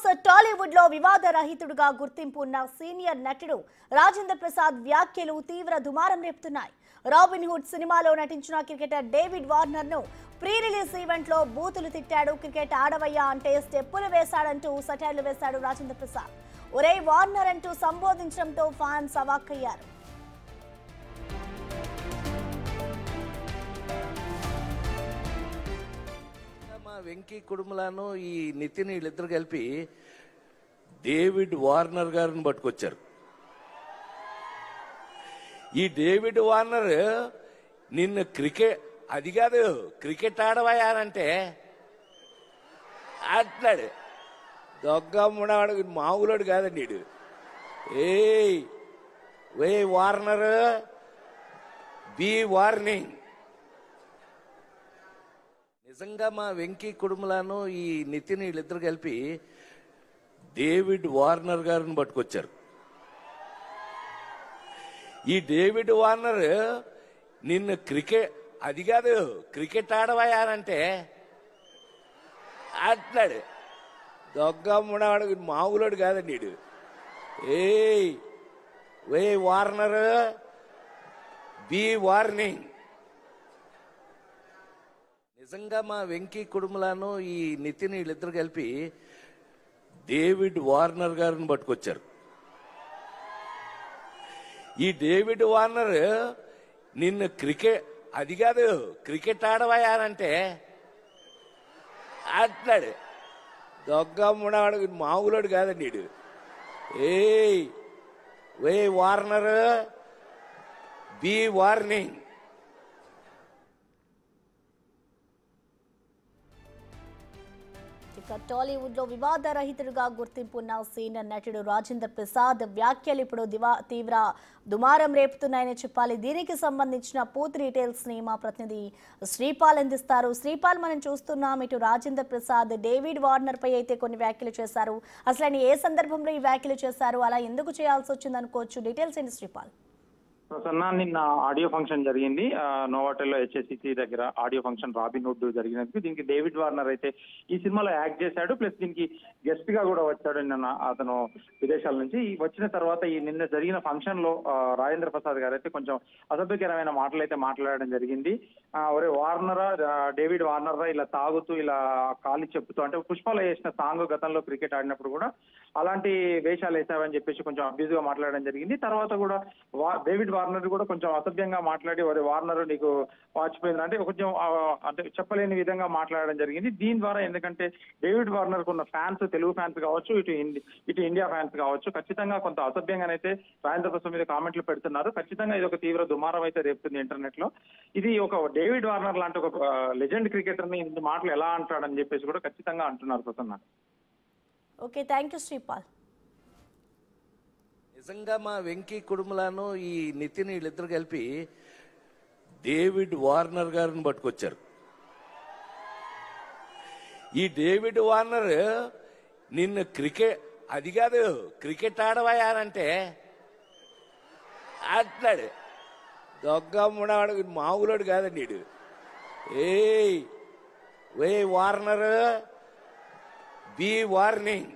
Mass Tollywood లో వివాద రహితుడుగా గుర్తింపు ఉన్న సీనియర్ నటుడు రాజేంద్ర ప్రసాద్ వ్యాఖ్యలు తీవ్ర దుమారం రేపుతున్నాయి. రాబిన్ హుడ్ సినిమాలో నటించిన క్రికెటర్ డేవిడ్ వార్నర్ ను ప్రీ రిలీజ్ ఈవెంట్ లో బూతులు తిట్టాడు. క్రికెట్ ఆడవయ్యా అంటే స్టెప్పులు వేశాడంటూ సెటైర్లు వేశాడు రాజేంద్ర ప్రసాద్. ఒరే వార్నర్ అంటూ సంబోధించడంతో ఫ్యాన్స్ అవాక్కయ్యారు. వెంకీ కుడుములను ఈ నితిన్ వీళ్ళిద్దరు కలిపి డేవిడ్ వార్నర్ గారిని పట్టుకొచ్చారు. ఈ డేవిడ్ వార్నర్ నిన్ను అది కాదు క్రికెట్ ఆడవయానంటే అట్లాడు దొగ్గమ్ముడాడు మామూలుడు కాదండి వీడు. ఏ వార్నర్ బి వార్నింగ్. నిజంగా మా వెంకీ కుడుములను ఈ నితిన్ వీళ్ళిద్దరు కలిపి డేవిడ్ వార్నర్ గారిని పట్టుకొచ్చారు. ఈ డేవిడ్ వార్నర్ నిన్ను అది కాదు క్రికెట్ ఆడవయానంటే అట్లాడు దొగ్గమ్ముడాడు మామూలుడు కాదండి వీడు. ఏ వార్నర్ బి వార్నింగ్. నిజంగా మా వెంకీ కుడుములను ఈ నితిన్ వీళ్ళిద్దరు కలిపి డేవిడ్ వార్నర్ గారిని పట్టుకొచ్చారు. ఈ డేవిడ్ వార్నర్ నిన్ను అది కాదు క్రికెట్ ఆడవయానంటే అట్లాడు దొగ్గమ్ముడాడు మామూలుడు కాదండి వీడు. ఏ వార్నర్ బి వార్నింగ్. టాలీవుడ్ లో వివాద రహితుడుగా గుర్తింపు ఉన్న సీనియర్ నటుడు రాజేంద్ర ప్రసాద్ వ్యాఖ్యలు ఇప్పుడు తీవ్ర దుమారం రేపుతున్నాయని చెప్పాలి. దీనికి సంబంధించిన పూర్తి డీటెయిల్స్ ని మా ప్రతినిధి శ్రీపాల్ అందిస్తారు. శ్రీపాల్, మనం చూస్తున్నాం ఇటు రాజేంద్ర ప్రసాద్ డేవిడ్ వార్నర్ పై అయితే కొన్ని వ్యాఖ్యలు చేశారు. అసలు ఆయన ఏ సందర్భంలో ఈ వ్యాఖ్యలు చేశారు, అలా ఎందుకు చేయాల్సి వచ్చింది అనుకోవచ్చు? డీటెయిల్స్ ఏంటి శ్రీపాల్? ప్రసన్న, నిన్న ఆడియో ఫంక్షన్ జరిగింది నోవాటెల్లో హెచ్ఎస్సిసి దగ్గర ఆడియో ఫంక్షన్ రాబిన్ హుడ్ జరిగినందుకు. దీనికి డేవిడ్ వార్నర్ అయితే ఈ సినిమాలో యాక్ట్ చేశాడు, ప్లస్ దీనికి గెస్ట్ గా కూడా వచ్చాడు. నిన్న అతను విదేశాల నుంచి వచ్చిన తర్వాత ఈ నిన్న జరిగిన ఫంక్షన్ లో రాజేంద్ర ప్రసాద్ గారు అయితే కొంచెం అసభ్యకరమైన మాటలు అయితే మాట్లాడడం జరిగింది. ఒరే వార్నరా, డేవిడ్ వార్నర్ ఇలా తాగుతూ ఇలా కాలి చెప్పుతూ, అంటే పుష్పలో వేసిన సాంగ్ గతంలో క్రికెట్ ఆడినప్పుడు కూడా అలాంటి వేషాలు వేసావని చెప్పేసి కొంచెం అబ్యూజ్ గా మాట్లాడడం జరిగింది. తర్వాత కూడా డేవిడ్ వార్నర్ కూడా కొంచెం అసభ్యంగా మాట్లాడి ఒరే వార్నర్ నీకు వాచిపోయింది అంటే కొంచెం అంటే చెప్పలేని విధంగా మాట్లాడడం జరిగింది. దీని ద్వారా ఎందుకంటే డేవిడ్ వార్నర్ ఉన్న ఫ్యాన్స్, తెలుగు ఫ్యాన్స్ కావచ్చు, ఇటు ఇండియా ఫ్యాన్స్ కావచ్చు, ఖచ్చితంగా కొంత అసభ్యంగానైతే రాజేంద్ర ప్రసాద్ మీద కామెంట్లు పెడుతున్నారు. ఖచ్చితంగా ఇది ఒక తీవ్ర దుమారం అయితే రేపుతుంది ఇంటర్నెట్ లో. ఇది ఒక డేవిడ్ వార్నర్ లాంటి ఒక లెజెండ్ క్రికెటర్ ని ఇంత మాటలు ఎలా అంటాడని చెప్పేసి కూడా ఖచ్చితంగా అంటున్నారు Prasanna. Okay, thank you Sripal. నిజంగా మా వెంకీ కుడుములను ఈ నితిన్ వీళ్ళిద్దరు కలిపి డేవిడ్ వార్నర్ గారిని పట్టుకొచ్చారు. ఈ డేవిడ్ వార్నర్ నిన్ను అది కాదు క్రికెట్ ఆడవయానంటే అట్లాడు దొగ్గమ్ముడాడు మామూలుడు కాదండి వీడు. ఏ వార్నర్ బి వార్నింగ్.